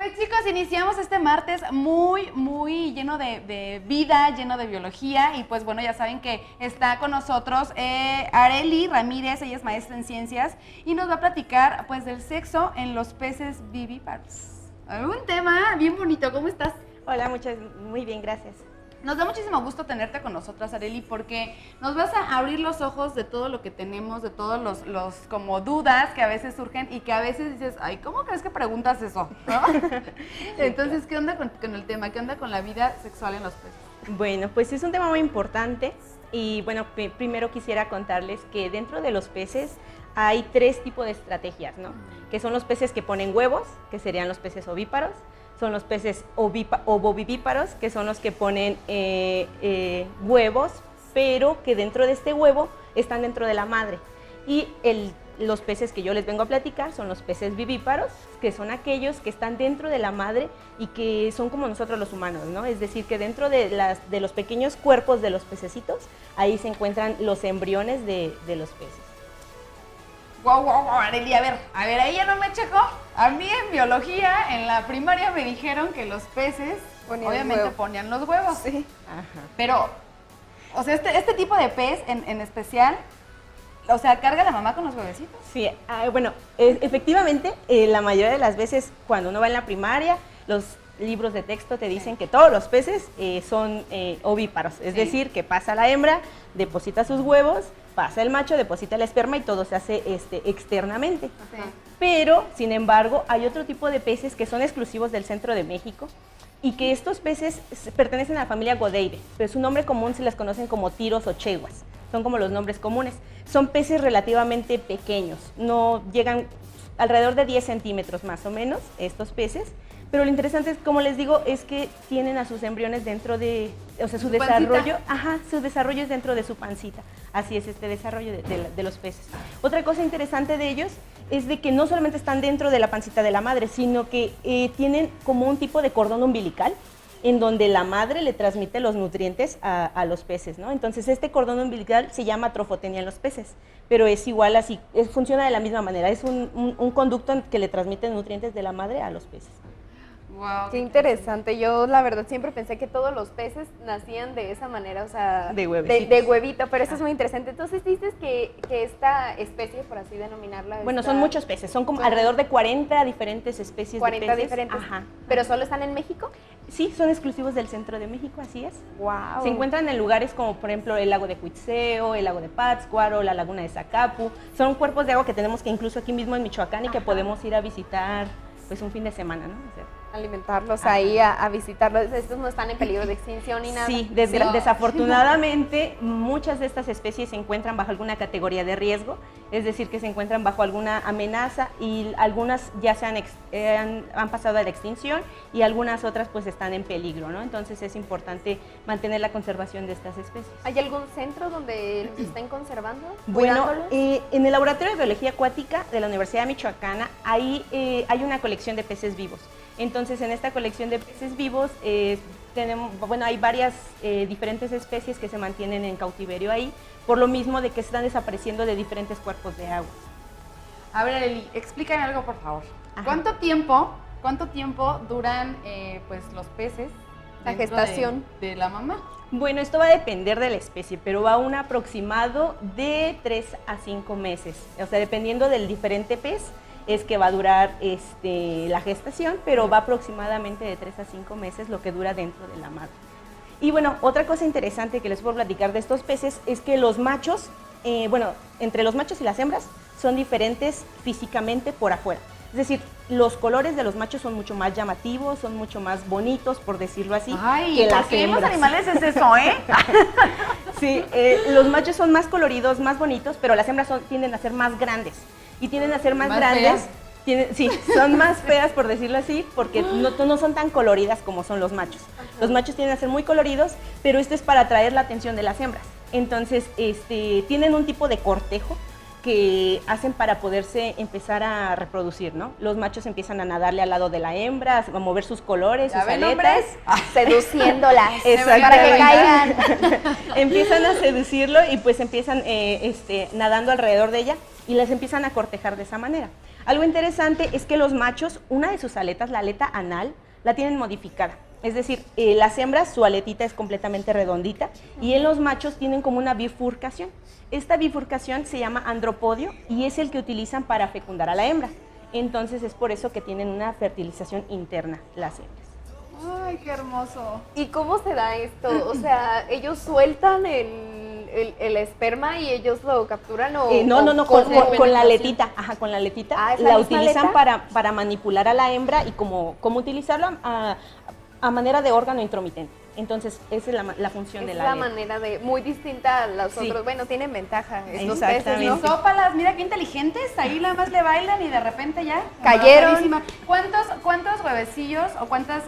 Pues chicos, iniciamos este martes muy lleno de vida, lleno de biología y pues bueno, ya saben que está con nosotros Arely Ramírez, ella es maestra en ciencias y nos va a platicar pues del sexo en los peces vivíparos. Un tema bien bonito, ¿cómo estás? Hola, muy bien, gracias. Nos da muchísimo gusto tenerte con nosotras, Arely, porque nos vas a abrir los ojos de todo lo que tenemos, de todos los como dudas que a veces surgen y que a veces dices, ay, ¿cómo crees que preguntas eso? ¿No? Entonces, ¿qué onda con el tema? ¿Qué onda con la vida sexual en los peces? Bueno, pues es un tema muy importante y bueno, primero quisiera contarles que dentro de los peces hay 3 tipos de estrategias, ¿no? Que son los peces que ponen huevos, que serían los peces ovíparos, son los peces ovovivíparos, que son los que ponen huevos, pero que dentro de este huevo están dentro de la madre. Y los peces que yo les vengo a platicar son los peces vivíparos, que son aquellos que están dentro de la madre y que son como nosotros los humanos, ¿no? Es decir, que dentro de los pequeños cuerpos de los pececitos, ahí se encuentran los embriones de los peces. Wow, Arely, a ver, ahí ya no me checó. A mí en biología, en la primaria me dijeron que los peces obviamente ponían los huevos. Sí. Ajá. Pero, o sea, este tipo de pez en especial, o sea, ¿carga la mamá con los huevecitos? Sí, bueno, efectivamente, la mayoría de las veces cuando uno va en la primaria, los libros de texto te dicen que todos los peces son ovíparos, es decir, que pasa la hembra, deposita sus huevos, pasa el macho, deposita el esperma y todo se hace externamente. Okay. Pero, sin embargo, hay otro tipo de peces que son exclusivos del centro de México y que estos peces pertenecen a la familia Godeide, pero su nombre común se les conocen como tiros o cheguas, son como los nombres comunes. Son peces relativamente pequeños, no llegan alrededor de 10 centímetros más o menos estos peces, pero lo interesante es, como les digo, es que tienen a sus embriones dentro de, o sea, su desarrollo, su desarrollo es dentro de su pancita. Así es este desarrollo de los peces. Otra cosa interesante de ellos es de que no solamente están dentro de la pancita de la madre, sino que tienen como un tipo de cordón umbilical en donde la madre le transmite los nutrientes a los peces, ¿no? Entonces este cordón umbilical se llama trofotenia en los peces, pero es igual así, funciona de la misma manera, es un conducto que le transmite nutrientes de la madre a los peces. Wow, qué interesante. Yo la verdad siempre pensé que todos los peces nacían de esa manera, o sea, de huevito, pero esto es muy interesante. Entonces dices que esta especie, por así denominarla, bueno, son muchos peces, son como alrededor de 40 diferentes especies 40 de peces. Diferentes. Ajá. ¿Pero solo están en México? Sí, son exclusivos del centro de México, así es. Wow. Se encuentran en lugares como, por ejemplo, el lago de Cuitzeo, el lago de Pátzcuaro, la laguna de Zacapu. Son cuerpos de agua que tenemos que incluso aquí mismo en Michoacán y que podemos ir a visitar pues un fin de semana, ¿no? O sea, alimentarlos ahí, a visitarlos. Estos no están en peligro de extinción ni nada. Sí, desafortunadamente muchas de estas especies se encuentran bajo alguna categoría de riesgo, es decir, que se encuentran bajo alguna amenaza y algunas ya han pasado a la extinción y algunas otras pues están en peligro, ¿no? Entonces es importante mantener la conservación de estas especies. ¿Hay algún centro donde los estén conservando? Bueno, en el Laboratorio de Biología Acuática de la Universidad Michoacana hay una colección de peces vivos. Entonces, en esta colección de peces vivos hay varias diferentes especies que se mantienen en cautiverio ahí, por lo mismo de que están desapareciendo de diferentes cuerpos de agua. A ver, Arely, explícame algo, por favor. Ajá. ¿Cuánto tiempo duran pues los peces? La gestación de la mamá. Bueno, esto va a depender de la especie, pero va a un aproximado de 3 a 5 meses. O sea, dependiendo del diferente pez, es que va a durar la gestación, pero va aproximadamente de 3 a 5 meses lo que dura dentro de la madre. Y bueno, otra cosa interesante que les puedo platicar de estos peces es que los machos, entre los machos y las hembras, son diferentes físicamente por afuera. Es decir, los colores de los machos son mucho más llamativos, son mucho más bonitos, por decirlo así, que las ¿qué hembras. los animales es eso, eh? Sí, los machos son más coloridos, más bonitos, pero las hembras tienden a ser más grandes. Y tienden a ser más grandes, son más feas por decirlo así, porque no son tan coloridas como son los machos. Los machos tienden a ser muy coloridos, pero esto es para atraer la atención de las hembras. Entonces, tienen un tipo de cortejo que hacen para poderse empezar a reproducir, ¿no? Los machos empiezan a nadarle al lado de la hembra, a mover sus colores, sus aletas. Seduciéndolas para que caigan. Empiezan a seducirlo y pues empiezan nadando alrededor de ella y las empiezan a cortejar de esa manera. Algo interesante es que los machos, una de sus aletas, la aleta anal, la tienen modificada. Es decir, las hembras, su aletita es completamente redondita y en los machos tienen como una bifurcación. Esta bifurcación se llama andropodio y es el que utilizan para fecundar a la hembra. Entonces es por eso que tienen una fertilización interna las hembras. Ay, qué hermoso. ¿Y cómo se da esto? O sea, ¿ellos sueltan el esperma y ellos lo capturan o...? No, con la aletita, con la aletita, Ah, ¿es la misma utilizan aleta? para manipular a la hembra y como utilizarlo a manera de órgano intromitente. Entonces, esa es la función de Es la la aleta. manera de, muy distinta a los Sí. otros. Bueno, tienen ventaja estos Exactamente. peces, ¿no? Sópalas, mira qué inteligentes, ahí nada más le bailan y de repente ya. Cayeron. Buenísima. ¿Cuántos huevecillos o cuántas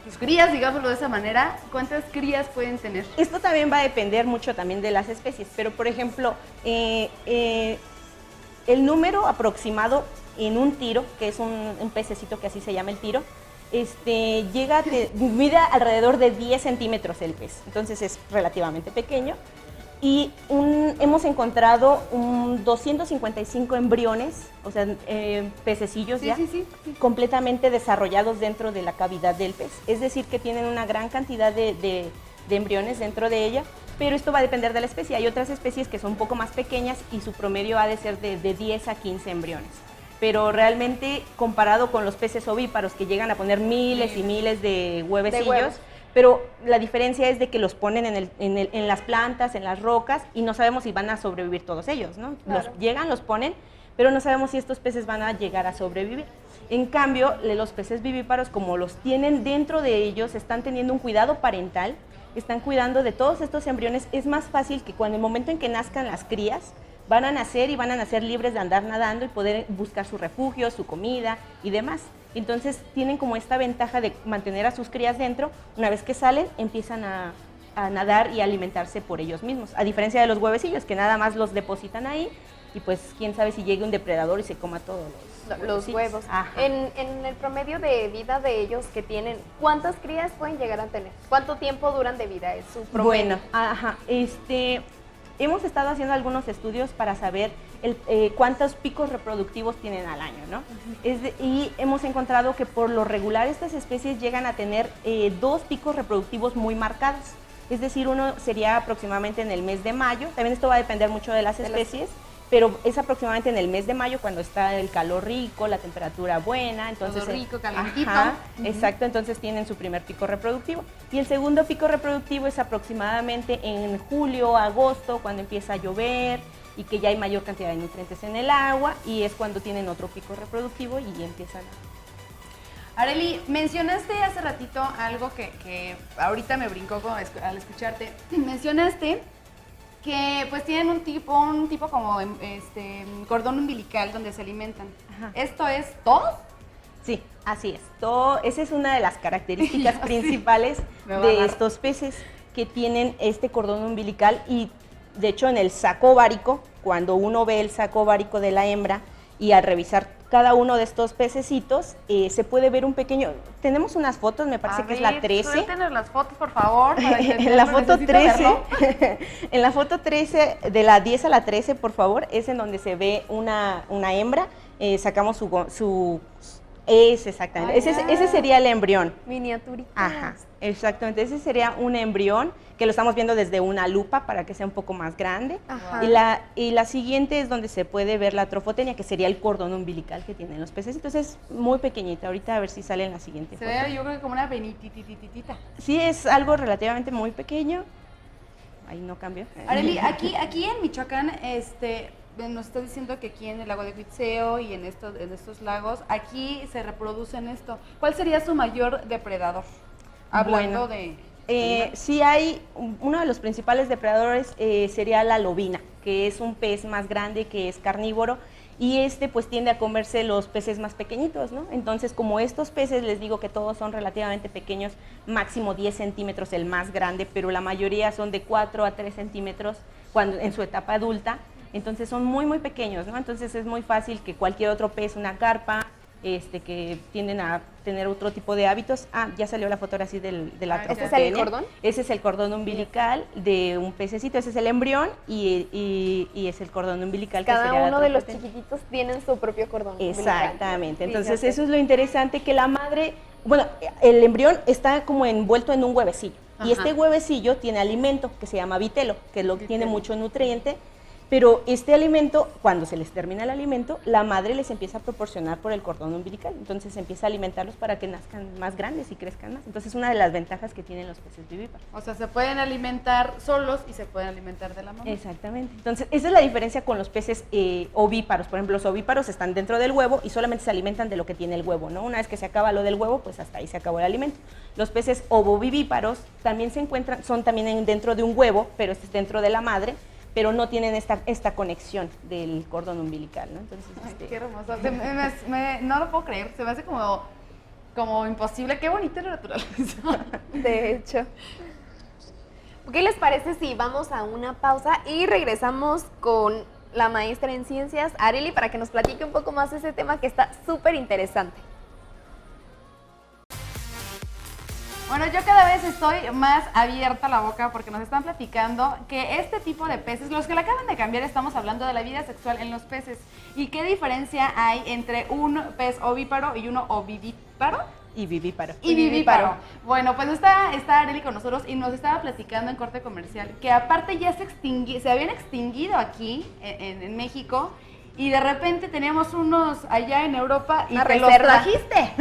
pues, crías, digámoslo de esa manera, cuántas crías pueden tener? Esto también va a depender mucho también de las especies, pero por ejemplo, el número aproximado en un tiro, que es un pececito que así se llama el tiro, mide alrededor de 10 centímetros el pez, entonces es relativamente pequeño. Y hemos encontrado 255 embriones, o sea, pececillos Sí, ya, sí. completamente desarrollados dentro de la cavidad del pez. Es decir, que tienen una gran cantidad de embriones dentro de ella, pero esto va a depender de la especie. Hay otras especies que son un poco más pequeñas y su promedio ha de ser de 10 a 15 embriones. Pero realmente, comparado con los peces ovíparos que llegan a poner miles y miles de huevecillos, huevos. pero la diferencia es de que los ponen en las plantas, en las rocas, y no sabemos si van a sobrevivir todos ellos, ¿no? Claro. Los ponen, pero no sabemos si estos peces van a llegar a sobrevivir. En cambio, los peces vivíparos, como los tienen dentro de ellos, están teniendo un cuidado parental, están cuidando de todos estos embriones. Es más fácil que cuando el momento en que nazcan las crías, van a nacer y van a nacer libres de andar nadando y poder buscar su refugio, su comida y demás. Entonces tienen como esta ventaja de mantener a sus crías dentro. Una vez que salen, empiezan a nadar y a alimentarse por ellos mismos. A diferencia de los huevecillos, que nada más los depositan ahí y pues quién sabe si llegue un depredador y se coma todos Los huevos. Ajá. En el promedio de vida de ellos que tienen, ¿cuántas crías pueden llegar a tener? ¿Cuánto tiempo duran de vida? Es su promedio. Bueno, hemos estado haciendo algunos estudios para saber cuántos picos reproductivos tienen al año, ¿no? Y hemos encontrado que por lo regular estas especies llegan a tener 2 picos reproductivos muy marcados. Es decir, uno sería aproximadamente en el mes de mayo. También esto va a depender mucho de las especies, pero es aproximadamente en el mes de mayo cuando está el calor rico, la temperatura buena, entonces Todo rico, calientito. Exacto, entonces tienen su primer pico reproductivo. Y el segundo pico reproductivo es aproximadamente en julio, agosto, cuando empieza a llover y que ya hay mayor cantidad de nutrientes en el agua, y es cuando tienen otro pico reproductivo y empiezan a... Arely, mencionaste hace ratito algo que ahorita me brincó al escucharte. Mencionaste que pues tienen un tipo como cordón umbilical donde se alimentan. Ajá. ¿Esto es todo? Sí, así es. Esa es una de las características principales Me va a de dar. estos peces, que tienen este cordón umbilical. Y de hecho en el saco ovárico, cuando uno ve el saco ovárico de la hembra y al revisar cada uno de estos pececitos, se puede ver un pequeño... Tenemos unas fotos, me parece que es la 13. Suéltenos las fotos, por favor. para En la entenderlo, foto necesito 13, verlo. en la foto 13, de la 10 a la 13, por favor, es en donde se ve una hembra. Sacamos es exactamente, ese sería el embrión. Miniaturitas. Ajá, exactamente, ese sería un embrión que lo estamos viendo desde una lupa para que sea un poco más grande. Ajá. Y la siguiente es donde se puede ver la trofotenia, que sería el cordón umbilical que tienen los peces. Entonces es muy pequeñita. Ahorita a ver si sale en la siguiente Se foto. ve, yo creo que como una penititititita. Sí, es algo relativamente muy pequeño. Ahí no cambió. Arely, aquí en Michoacán, nos está diciendo que aquí en el lago de Huitzeo y en estos lagos, aquí se reproducen esto. ¿Cuál sería su mayor depredador? Hablando Bueno, de... sí hay, uno de los principales depredadores sería la lobina, que es un pez más grande, que es carnívoro, y pues tiende a comerse los peces más pequeñitos, ¿no? Entonces, como estos peces, les digo que todos son relativamente pequeños, máximo 10 centímetros el más grande, pero la mayoría son de 4 a 3 centímetros en su etapa adulta. Entonces son muy, muy pequeños, ¿no? Entonces es muy fácil que cualquier otro pez, una carpa, que tienden a tener otro tipo de hábitos. Ya salió la foto ahora sí de la ¿Ese es el trofopenia. cordón? Ese es el cordón umbilical de un pececito, ese es el embrión y es el cordón umbilical. Cada que sería uno la de los trofopenia. chiquititos tienen su propio cordón umbilical. Exactamente, entonces Fíjate. eso es lo interesante, que la madre, bueno, el embrión está como envuelto en un huevecillo. Ajá. Y este huevecillo tiene alimento que se llama vitelo, que es lo que tiene Vitelo. mucho nutriente, pero este alimento, cuando se les termina el alimento, la madre les empieza a proporcionar por el cordón umbilical, entonces empieza a alimentarlos para que nazcan más grandes y crezcan más. Entonces es una de las ventajas que tienen los peces vivíparos. O sea, se pueden alimentar solos y se pueden alimentar de la mamá. Exactamente. Entonces, esa es la diferencia con los peces ovíparos. Por ejemplo, los ovíparos están dentro del huevo y solamente se alimentan de lo que tiene el huevo, ¿no? Una vez que se acaba lo del huevo, pues hasta ahí se acabó el alimento. Los peces ovovivíparos también se encuentran, son también dentro de un huevo, pero este es dentro de la madre, pero no tienen esta conexión del cordón umbilical, ¿no? Entonces, Ay, qué hermoso. No lo puedo creer, se me hace como imposible. Qué bonita la naturaleza. De hecho. ¿Qué les parece si vamos a una pausa y regresamos con la maestra en ciencias, Arely, para que nos platique un poco más de ese tema que está súper interesante? Bueno, yo cada vez estoy más abierta la boca porque nos están platicando que este tipo de peces, los que la acaban de cambiar, estamos hablando de la vida sexual en los peces. ¿Y qué diferencia hay entre un pez ovíparo y uno ovivíparo? y vivíparo. Y vivíparo. Bueno, pues está Arely con nosotros y nos estaba platicando en corte comercial que aparte ya se habían extinguido aquí en México, y de repente teníamos unos allá en Europa y Una te los reserva. trajiste.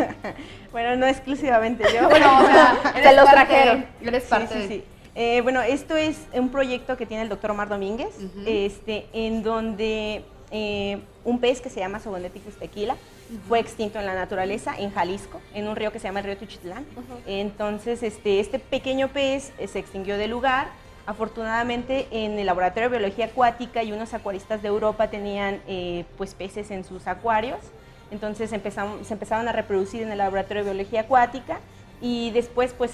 Bueno, no exclusivamente yo. Bueno, o sea, Se los trajeron. Eres Sí, parte sí, de... sí. Bueno, esto es un proyecto que tiene el doctor Omar Domínguez, Ujú. en donde un pez que se llama Sogoneticus tequila fue extinto en la naturaleza, en Jalisco, en un río que se llama el río Tuchitlán. Entonces, este pequeño pez se extinguió del lugar. Afortunadamente, en el laboratorio de biología acuática y unos acuaristas de Europa tenían pues peces en sus acuarios. Entonces se empezaron a reproducir en el laboratorio de biología acuática y después pues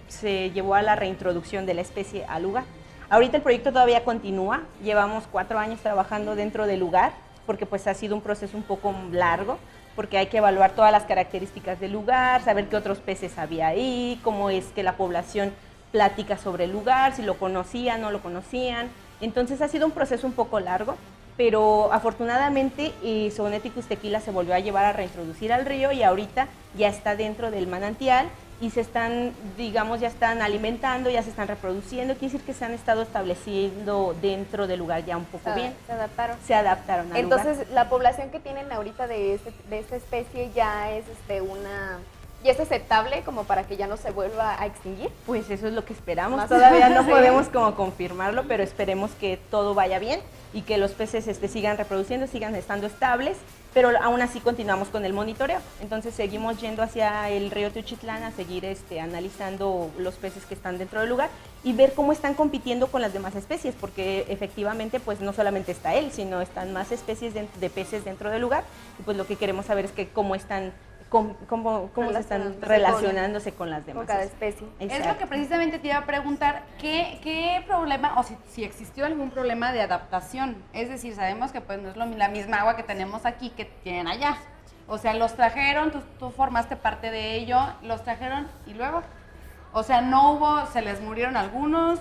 se llevó a la reintroducción de la especie al lugar. Ahorita el proyecto todavía continúa, llevamos 4 años trabajando dentro del lugar, porque pues ha sido un proceso un poco largo, porque hay que evaluar todas las características del lugar, saber qué otros peces había ahí, cómo es que la población platica sobre el lugar, si lo conocían, no lo conocían. Entonces ha sido un proceso un poco largo, pero afortunadamente Sogoneticus tequila se volvió a llevar a reintroducir al río y ahorita ya está dentro del manantial y se están, digamos, ya están alimentando, ya se están reproduciendo. Quiere decir que se han estado estableciendo dentro del lugar ya un poco bien. Se adaptaron. Se adaptaron al lugar. Entonces, la población que tienen ahorita de esta especie ya es ya es aceptable como para que ya no se vuelva a extinguir. Pues eso es lo que esperamos. Más- Todavía no Sí. podemos como confirmarlo, pero esperemos que todo vaya bien y que los peces sigan reproduciendo, sigan estando estables, pero aún así continuamos con el monitoreo. Entonces seguimos yendo hacia el río Teochitlán a seguir analizando los peces que están dentro del lugar y ver cómo están compitiendo con las demás especies, porque efectivamente pues no solamente está él, sino están más especies de peces dentro del lugar, y pues lo que queremos saber es que cómo están cómo se están relacionándose con las demás. Con cada especie. Es lo Exacto. que precisamente te iba a preguntar, ¿qué problema, o si existió algún problema de adaptación? Es decir, sabemos que pues no es la misma agua que tenemos aquí que tienen allá. O sea, los trajeron, tú formaste parte de ello, los trajeron y luego, o sea, se les murieron algunos.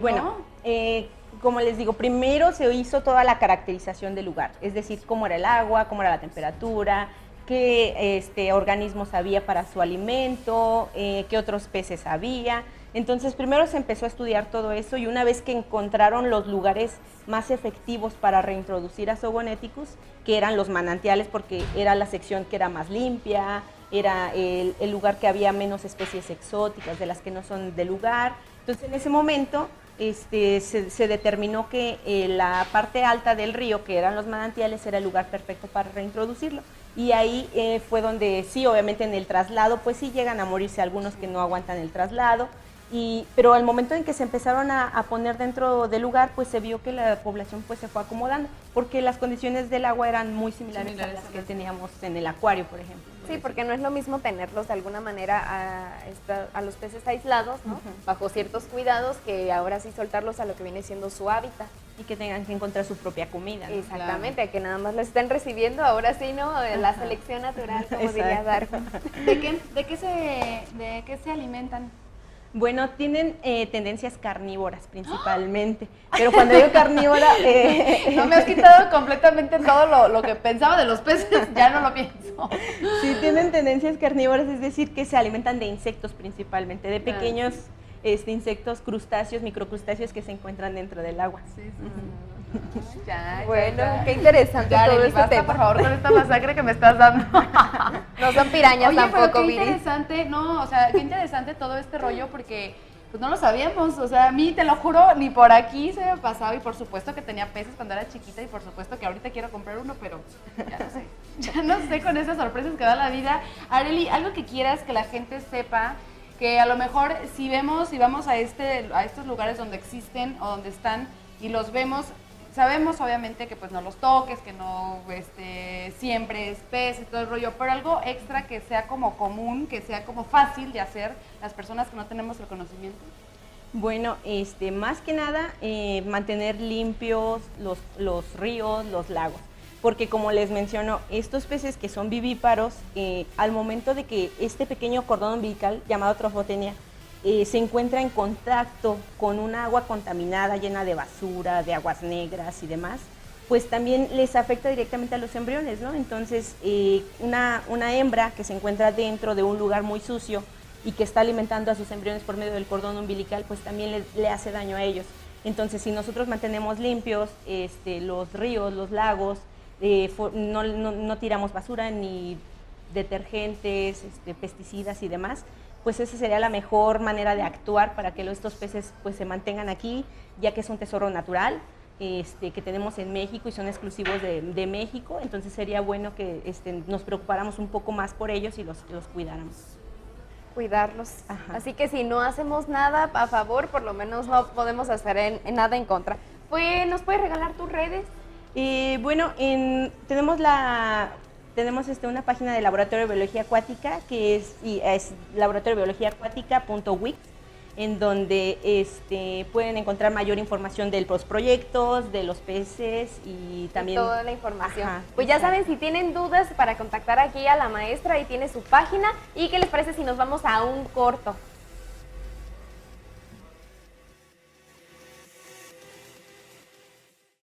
Bueno, ¿no? como les digo, primero se hizo toda la caracterización del lugar, es decir, cómo era el agua, cómo era la temperatura, qué organismos había para su alimento, qué otros peces había. Entonces primero se empezó a estudiar todo eso y una vez que encontraron los lugares más efectivos para reintroducir a Sogoneticus, que eran los manantiales porque era la sección que era más limpia, era el lugar que había menos especies exóticas de las que no son del lugar. Entonces en ese momento se determinó que la parte alta del río, que eran los manantiales, era el lugar perfecto para reintroducirlo. Y ahí fue donde sí, obviamente en el traslado, pues sí llegan a morirse algunos que no aguantan el traslado, pero al momento en que se empezaron a poner dentro del lugar, pues se vio que la población pues se fue acomodando, porque las condiciones del agua eran muy similares a las que teníamos en el acuario, por ejemplo. Sí, porque no es lo mismo tenerlos de alguna manera a los peces aislados, ¿no? Bajo ciertos cuidados, que ahora sí soltarlos a lo que viene siendo su hábitat. y que tengan que encontrar su propia comida, ¿no? Exactamente, que nada más la estén recibiendo, ahora sí, ¿no? La selección natural, como diría Darko. ¿De qué se alimentan? Bueno, tienen tendencias carnívoras principalmente, pero cuando digo carnívora... No, me has quitado completamente todo lo que pensaba de los peces, ya no lo pienso. Sí, tienen tendencias carnívoras, es decir, que se alimentan de insectos principalmente, de pequeños insectos, crustáceos, microcrustáceos que se encuentran dentro del agua. Sí, sí. Bueno, qué interesante Ya, todo Arely, este basta, tema. por favor, con esta masacre que me estás dando. No son pirañas Oye, tampoco, pero qué Viri. interesante, no, o sea, qué interesante todo este rollo porque pues no lo sabíamos, o sea, a mí te lo juro, ni por aquí se me pasaba y por supuesto que tenía peces cuando era chiquita y por supuesto que ahorita quiero comprar uno, pero ya no sé con esas sorpresas que da la vida. Arely, algo que quieras que la gente sepa, que a lo mejor si vamos a estos lugares donde existen o donde están y los vemos, sabemos obviamente que pues no los toques, que no siempre es pez y todo el rollo, pero algo extra que sea como común, que sea como fácil de hacer las personas que no tenemos el conocimiento. Bueno, más que nada mantener limpios los ríos, los lagos, porque como les menciono, estos peces que son vivíparos, al momento de que este pequeño cordón umbilical llamado trofotenia se encuentra en contacto con un agua contaminada, llena de basura, de aguas negras y demás, pues también les afecta directamente a los embriones, ¿no? Entonces, una hembra que se encuentra dentro de un lugar muy sucio y que está alimentando a sus embriones por medio del cordón umbilical, pues también le hace daño a ellos. Entonces, si nosotros mantenemos limpios los ríos, los lagos, no tiramos basura ni detergentes, pesticidas y demás, pues esa sería la mejor manera de actuar para que estos peces pues se mantengan aquí, ya que es un tesoro natural que tenemos en México y son exclusivos de México. Entonces sería bueno que nos preocupáramos un poco más por ellos y los cuidáramos. Cuidarlos. Ajá. Así que si no hacemos nada a favor, por lo menos no podemos hacer nada en contra. Pues, ¿nos puedes regalar tus redes? Bueno, tenemos una página de Laboratorio de Biología Acuática que es laboratoriobiologiaacuática.wix, en donde pueden encontrar mayor información de los proyectos, de los peces y también... toda la información. Ajá, pues ya exacto. saben, si tienen dudas para contactar aquí a la maestra, ahí tiene su página. ¿Y qué les parece si nos vamos a un corto?